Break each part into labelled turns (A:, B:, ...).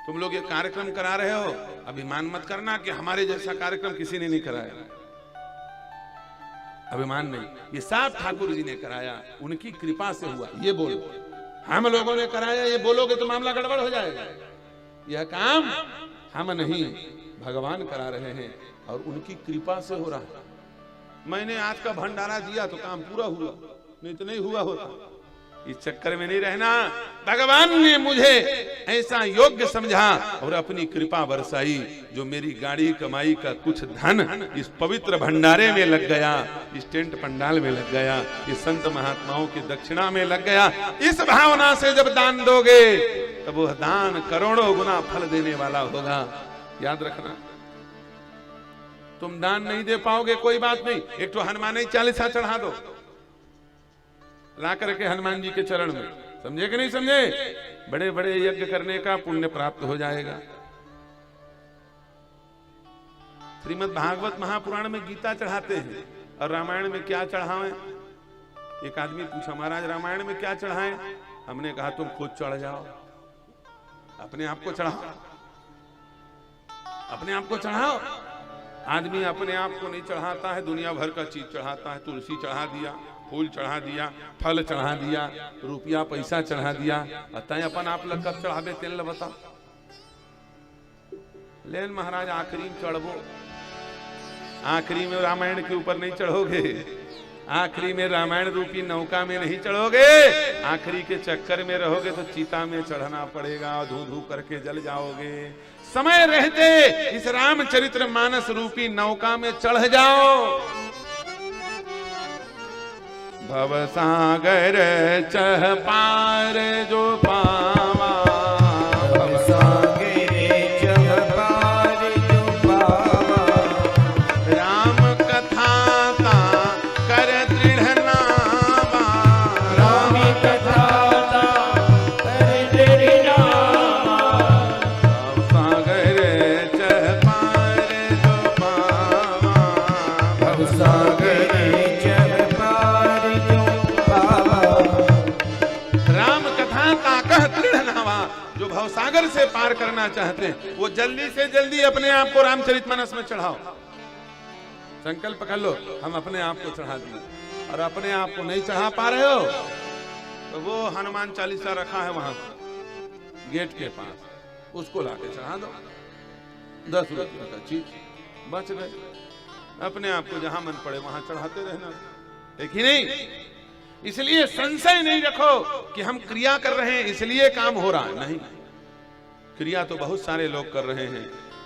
A: तुम लोग ये कार्यक्रम करा रहे हो, अभिमान मत करना कि हमारे जैसा कार्यक्रम किसी ने नहीं कराया। अभिमान नहीं, ये सब ठाकुर जी ने कराया, उनकी कृपा से हुआ। ये बोलो हम लोगों ने कराया, ये बोलोगे तो मामला गड़बड़ हो जाएगा। यह काम हम नहीं, भगवान करा रहे हैं और उनकी कृपा से हो रहा है। मैंने आज का भंडारा दिया तो काम पूरा हुआ, नहीं तो नहीं हुआ होता। इस चक्कर में नहीं रहना। भगवान ने मुझे ऐसा योग्य समझा और अपनी कृपा बरसाई, जो मेरी गाड़ी कमाई का कुछ धन इस पवित्र भंडारे में लग गया, इस टेंट पंडाल में लग गया, इस संत महात्माओं की दक्षिणा में लग गया। इस भावना से जब दान दोगे तब वह दान करोड़ों गुना फल देने वाला होगा। याद रखना, तुम दान नहीं दे पाओगे कोई बात नहीं, एक तो हनुमान चालीसा चढ़ा दो ला करके हनुमान जी के चरण में, समझे कि नहीं समझे? बड़े बड़े यज्ञ करने का पुण्य प्राप्त हो जाएगा। श्रीमद् भागवत महापुराण में गीता चढ़ाते हैं और रामायण में क्या चढ़ावें? एक आदमी पूछा, महाराज रामायण में क्या चढ़ाएं? हमने कहा तुम खुद चढ़ जाओ, अपने आप को चढ़ाओ, अपने आप को चढ़ाओ। आदमी अपने आप को नहीं चढ़ाता है, दुनिया भर का चीज चढ़ाता है। तुलसी चढ़ा दिया, फूल चढ़ा दिया, फल चढ़ा दिया, रुपया पैसा चढ़ा दिया। तय अपन आप लोग कब चढ़ावे तेल बता? लेन महाराज आखिरी में चढ़बो, आखिरी में रामायण के ऊपर नहीं चढ़ोगे, आखिरी में रामायण रूपी नौका में नहीं चढ़ोगे, आखिरी के चक्कर में रहोगे तो चीता में चढ़ना पड़ेगा, धू धू करके जल जाओगे। समय रहते इस रामचरित्र मानस रूपी नौका में चढ़ जाओ। भवसागर चह पार जो पावा,
B: भवसागर चह पार जो पावा,
A: राम कथा ता कर दृढ़ नावा,
B: राम कथा ता कर दृढ़ नावा,
A: भवसागर चह पार जो पावा,
B: भवसागर चह पार जो पावा,
A: राम कथा ताकह दृढ़ नावा। जो भवसागर से पार करना चाहते हैं वो जल्दी से जल्दी अपने आप को रामचरितमानस में चढ़ाओ। संकल्प कर लो, हम अपने आप को चढ़ा दिए। और अपने आप को नहीं चढ़ा पा रहे हो तो वो हनुमान चालीसा रखा है वहां गेट के पास, उसको लाके चढ़ा दो। 10 रुपये का चीज बच गए। अपने आप को जहां मन पड़े वहां चढ़ाते रहना, है कि नहीं? इसलिए संशय नहीं रखो कि हम क्रिया कर रहे हैं इसलिए काम हो रहा है। नहीं, क्रिया तो बहुत सारे लोग कर रहे हैं,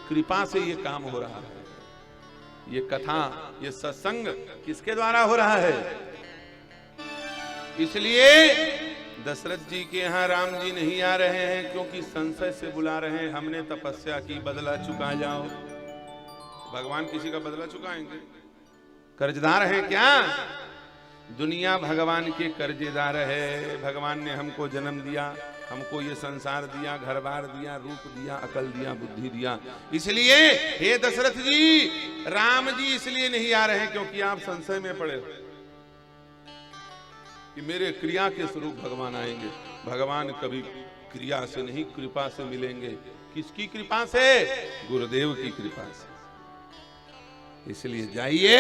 A: कृपा से ये काम हो रहा है। ये कथा, ये सत्संग किसके द्वारा हो रहा है? इसलिए दशरथ जी के यहाँ राम जी नहीं आ रहे हैं क्योंकि संशय से बुला रहे हैं। हमने तपस्या की, बदला चुका जाओ। भगवान किसी का बदला चुकाएंगे? कर्जदार हैं क्या? दुनिया भगवान के कर्जेदार है। भगवान ने हमको जन्म दिया, हमको ये संसार दिया, घर बार दिया, रूप दिया, अकल दिया, बुद्धि दिया। इसलिए हे दशरथ जी, राम जी इसलिए नहीं आ रहे हैं क्योंकि आप संशय में पड़े हो कि मेरे क्रिया के स्वरूप भगवान आएंगे। भगवान कभी क्रिया से नहीं, कृपा से मिलेंगे। किसकी कृपा से? गुरुदेव की कृपा से। इसलिए जाइए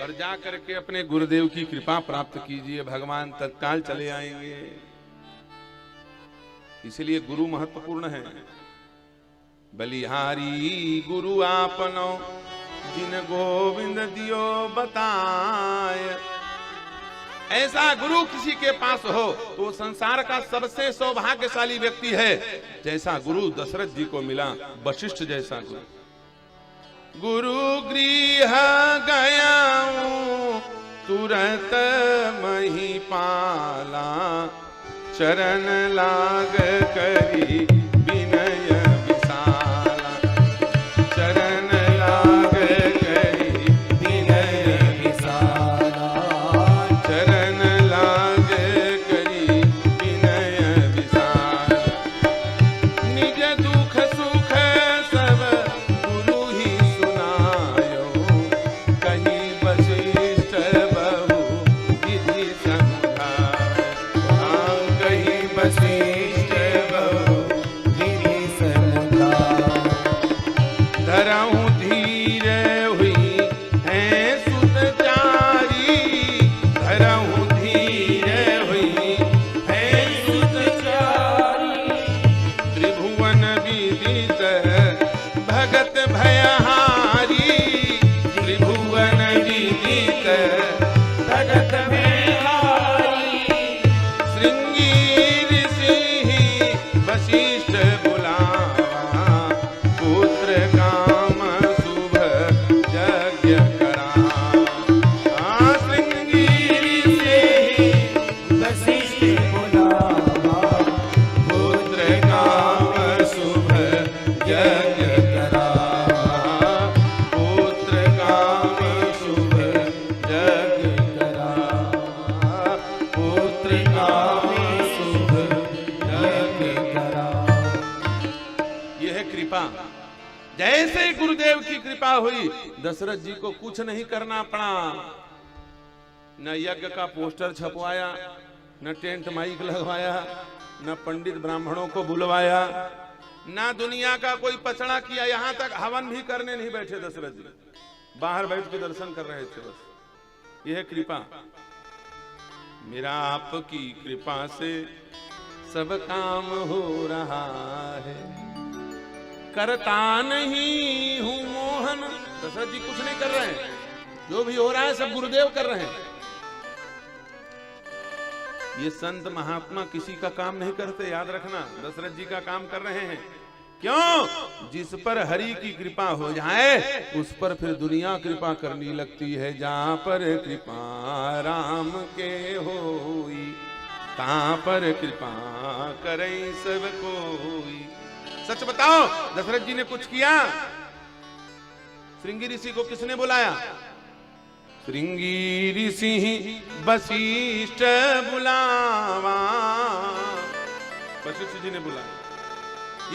A: और जा करके अपने गुरुदेव की कृपा प्राप्त कीजिए, भगवान तत्काल चले आएंगे। इसलिए गुरु महत्वपूर्ण है। बलिहारी गुरु आपनो, जिन गोविंद दियो बताए। ऐसा गुरु किसी के पास हो तो संसार का सबसे सौभाग्यशाली व्यक्ति है। जैसा गुरु दशरथ जी को मिला, वशिष्ठ जैसा गुरु। गुरु गृह गयाऊं तुरत मही पाला, चरण लाग करी विनय विशाला, चरण लाग करी
B: विनय विशाला,
A: चरण लाग करी विनय विशाला। निज दुख सुख सब गुरु ही सुनायो, कहीं वशिष्ठ बहु विधि समझाए।
B: कहीं वशिष्ठ बहु
A: त्रिभुवन विदित भगत भयहारी, त्रिभुवन विदित
B: भगत भयहारी।
A: श्रृंगी ऋषि वशिष्ठ बुलावा, पुत्र काम शुभ यज्ञ करा। श्रृंगी ऋषि
B: वशिष्ठ बुलावा,
A: पुत्र काम शुभ यज्ञ करा, पुत्र काम शुभ यज्ञ करा, पुत्र काम शुभ यज्ञ करा। यह है कृपा। जैसे गुरुदेव की कृपा हुई, दशरथ जी को कुछ नहीं करना पड़ा। न यज्ञ का पोस्टर छपवाया, न टेंट माइक लगवाया, न पंडित ब्राह्मणों को बुलवाया, न दुनिया का कोई पचड़ा किया। यहां तक हवन भी करने नहीं बैठे दशरथ जी, बाहर बैठ के दर्शन कर रहे थे बस। यह कृपा। मेरा आपकी कृपा से सब काम हो रहा है, करता नहीं हूं मोहन। दशरथ जी कुछ नहीं कर रहे हैं, जो भी हो रहा है सब गुरुदेव कर रहे हैं। ये संत महात्मा किसी का काम नहीं करते, याद रखना। दशरथ जी का काम कर रहे हैं। क्यों? जिस पर हरि की कृपा हो जाए उस पर फिर दुनिया कृपा करनी लगती है। जहां पर कृपा राम के होई, तहां पर कृपा करे सब कोई। सच बताओ, दशरथ जी ने कुछ किया? श्रृंगी ऋषि को किसने बुलाया? श्रृंगी ऋषि वशिष्ठ बुलावा, वशिष्ठ जी ने बुलाया।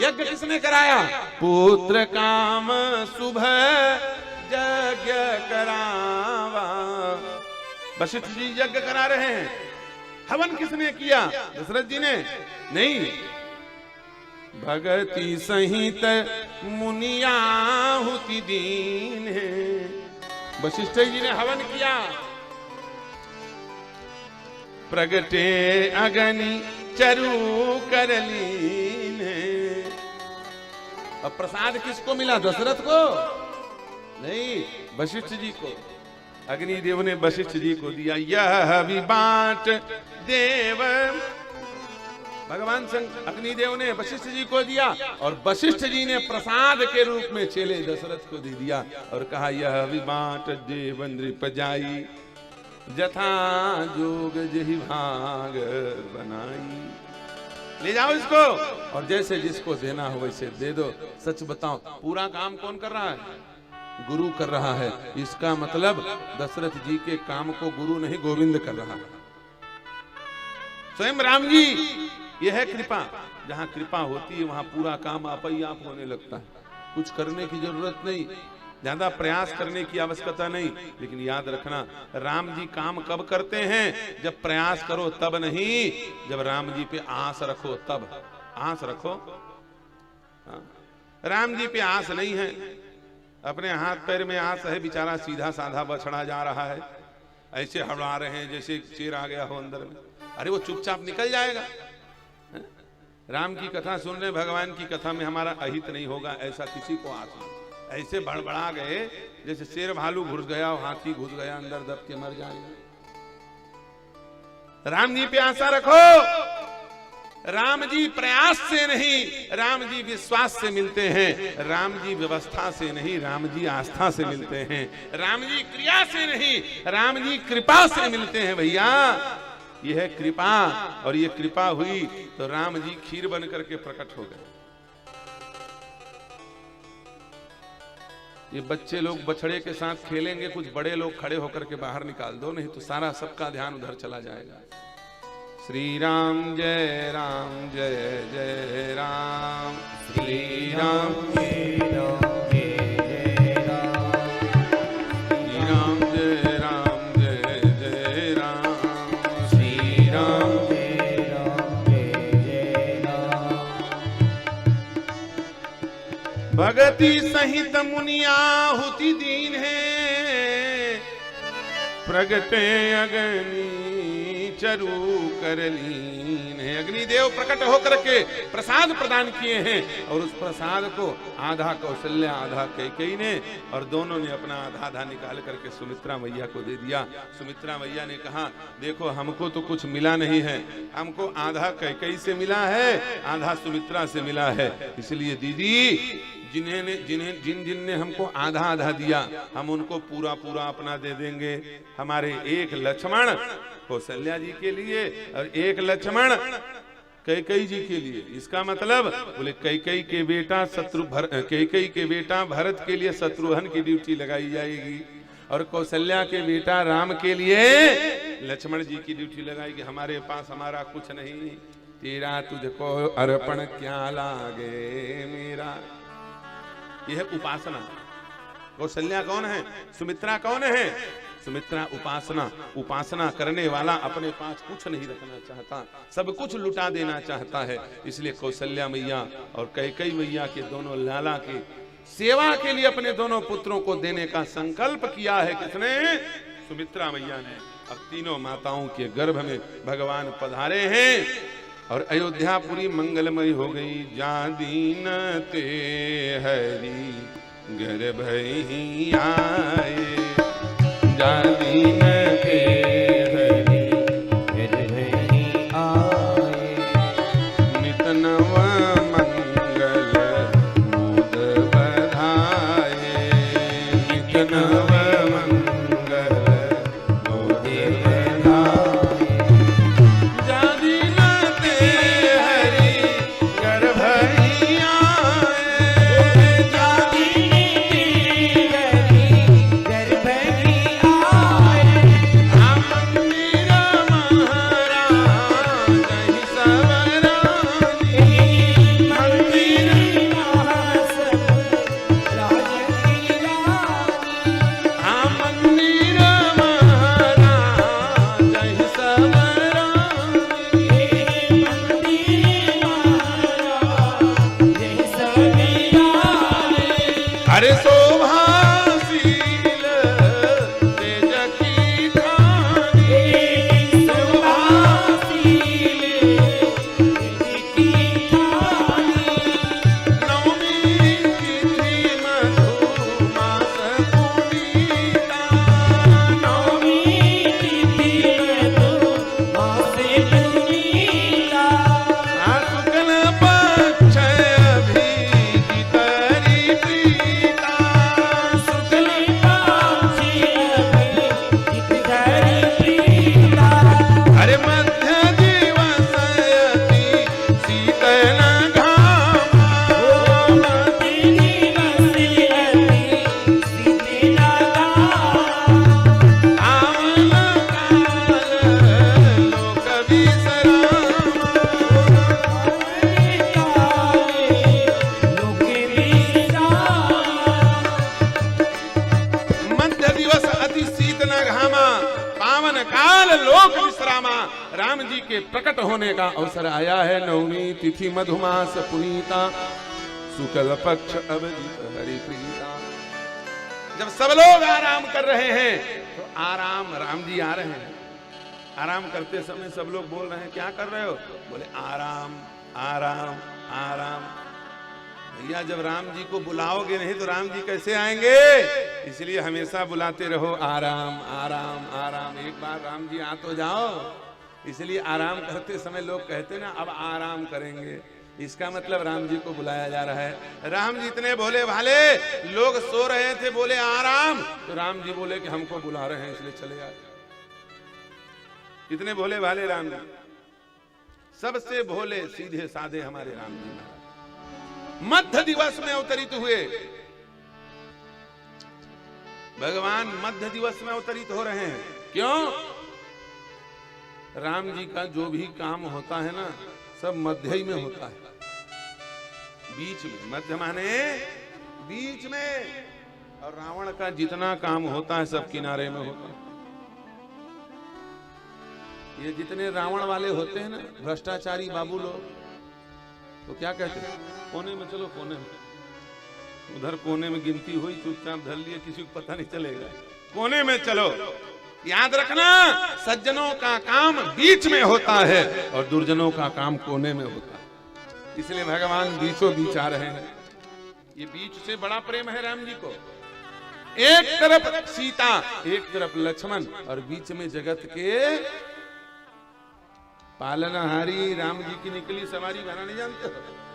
A: यज्ञ किसने कराया? पुत्र काम शुभ यज्ञ करावा। वशिष्ठ जी यज्ञ करा रहे हैं। हवन किसने किया? दशरथ जी ने नहीं। भगति सहित मुनियाहुति दीन है, वशिष्ठ जी ने हवन किया। प्रगटे अग्नि चरु करलीन है। अब प्रसाद किसको मिला? दशरथ को नहीं, वशिष्ठ जी को। अग्निदेव ने वशिष्ठ जी को दिया। यह भी बांट देव, भगवान अग्निदेव ने वशिष्ठ जी को दिया और वशिष्ठ जी ने प्रसाद के रूप में चेले दशरथ को दे दिया और कहा यह भी बांट देव नृप जाई, जथा जोग जहि भाग बनाई। ले जाओ इसको और जैसे जिसको देना हो वैसे दे दो। सच बताओ, पूरा काम कौन कर रहा है? गुरु कर रहा है। इसका मतलब दशरथ जी के काम को गुरु नहीं, गोविंद कर रहा है, स्वयं राम जी। यह है कृपा। जहां कृपा होती है वहां पूरा काम आप ही आप होने लगता है। कुछ करने की जरूरत नहीं, ज्यादा प्रयास करने की आवश्यकता नहीं। लेकिन याद रखना, राम जी काम कब करते हैं? जब प्रयास करो तब नहीं, जब राम जी पे आस रखो तब। आस रखो। हाँ। राम जी पे आस नहीं है, अपने हाथ पैर में आस है, बेचारा सीधा साधा बछड़ा जा रहा है, ऐसे हड़बड़ा रहे हैं जैसे शेर आ गया हो अंदर में। अरे वो चुपचाप निकल जाएगा। राम की कथा सुन रहे, भगवान की कथा में हमारा अहित नहीं होगा, ऐसा किसी को आस नहीं। ऐसे बड़बड़ा गए जैसे शेर भालू घुस गया, हाथी घुस गया अंदर, दब के मर जाएगा। राम जी पे आशा रखो। राम जी प्रयास से नहीं, राम जी विश्वास से मिलते हैं। राम जी व्यवस्था से नहीं, राम जी आस्था से मिलते हैं। राम जी क्रिया से नहीं, राम जी कृपा से मिलते हैं भैया। यह है कृपा। और ये कृपा हुई तो राम जी खीर बन करके प्रकट हो गए। ये बच्चे लोग बछड़े के साथ खेलेंगे, कुछ बड़े लोग खड़े होकर के बाहर निकाल दो, नहीं तो सारा सबका ध्यान उधर चला जाएगा। श्री राम जय राम जय जय राम, श्री राम जय राम जय राम, श्री राम जय राम जय जय राम, श्री राम जय राम जय जय राम। भगति सहित मुनियाहुति दीन है, प्रगटे अग्नि चरु कर लीन है। अग्निदेव प्रकट होकर के प्रसाद प्रदान किए हैं और उस प्रसाद को आधा कौशल्या आधा कैकेयी ने, और दोनों ने अपना आधा आधा निकाल करके सुमित्रा मैया को दे दिया। सुमित्रा मैया ने कहा देखो हमको तो कुछ मिला नहीं है, हमको आधा कैकेयी से मिला है, आधा सुमित्रा से मिला है, इसलिए दीदी जिन जिन ने हमको आधा आधा दिया हम उनको पूरा पूरा अपना दे देंगे। हमारे एक लक्ष्मण कौशल्या जी के लिए और एक लक्ष्मण कैकेयी जी के लिए। इसका मतलब बोले कैकेयी के बेटा कैकेयी के बेटा भरत के लिए शत्रुघ्न की ड्यूटी लगाई जाएगी और कौशल्या के बेटा राम के लिए लक्ष्मण जी की ड्यूटी लगाएगी। हमारे पास हमारा कुछ नहीं, तेरा तुझको अर्पण क्या लागे मेरा। यह उपासना। कौशल्या कौन है? सुमित्रा कौन है? सुमित्रा उपासना करने वाला अपने पास कुछ नहीं रखना चाहता, सब कुछ लुटा देना चाहता है। इसलिए कौशल्या मैया और कैकेयी मैया के दोनों लाला के सेवा के लिए अपने दोनों पुत्रों को देने का संकल्प किया है। किसने? सुमित्रा मैया ने। अब तीनों माताओं के गर्भ में भगवान पधारे हैं और अयोध्यापुरी मंगलमय हो गई। जा दीन ते हरि गर्भ ही आए, जा दीन ते हरि गर्भ ही आए, नित नव मंगल मोद बधाए, नित नव मंगल मोद बधाए, जा दीन ते हरि गर्भ ही आए, जा दीन
B: गर्भ ही आए।
A: मंदिर महाराज ही सवरानी, मंदिर मंदिर महाराज ही सवरानी। अरे शोभाशील तेज की खानी, नवमी तिथि मधुमास पुनीता, नवमी शुक्ल पक्ष अभिजित प्रीता, अरे मध्य दिवस अति शीतल घामा, आवन काल लोक विश्रामा, मध्य दिवस अति शीतल घामा, पावन काल लोक विश्रामा। राम जी के प्रकट होने का अवसर आया है। नवमी तिथि मधुमास पुनीता, शुक्ल पक्ष अभिजित हरि प्रीता। जब सब लोग आराम कर रहे हैं तो आराम राम जी आ रहे हैं। आराम करते समय सब लोग बोल रहे हैं क्या कर रहे हो? बोले आराम आराम आराम। भैया जब राम जी को बुलाओगे नहीं तो राम जी कैसे आएंगे? इसलिए हमेशा बुलाते रहो आराम आराम आराम। एक बार राम जी आ तो जाओ। इसलिए आराम करते समय लोग कहते ना अब आराम करेंगे, इसका मतलब राम जी को बुलाया जा रहा है। राम जी इतने भोले भाले, लोग सो रहे थे बोले आराम, तो राम जी बोले कि हमको बुला रहे हैं इसलिए चले आए। इतने भोले भाले राम जी, सबसे भोले सीधे साधे हमारे राम जी महाराज मध्य दिवस में अवतरित हुए। भगवान मध्य दिवस में अवतरित हो रहे हैं। क्यों? राम जी का जो भी काम होता है ना सब मध्य ही में होता है, बीच में। मध्य माने बीच में। और रावण का जितना काम होता है सब किनारे में होता है। ये जितने रावण वाले होते हैं ना भ्रष्टाचारी बाबू लोग, तो क्या कहते हैं? कोने में चलो, कोने में। उधर कोने में गिनती हुई, चुपचाप धर लिए, किसी को पता नहीं चलेगा। कोने में चलो, याद रखना, सज्जनों का काम बीच में होता है और दुर्जनों का काम कोने में होता है। इसलिए भगवान बीचों बीच आ रहे हैं। ये बीच से बड़ा प्रेम है राम जी को। एक तरफ सीता, एक तरफ लक्ष्मण और बीच में जगत के पालनहारी राम जी की निकली सवारी बना, नहीं जानते हो?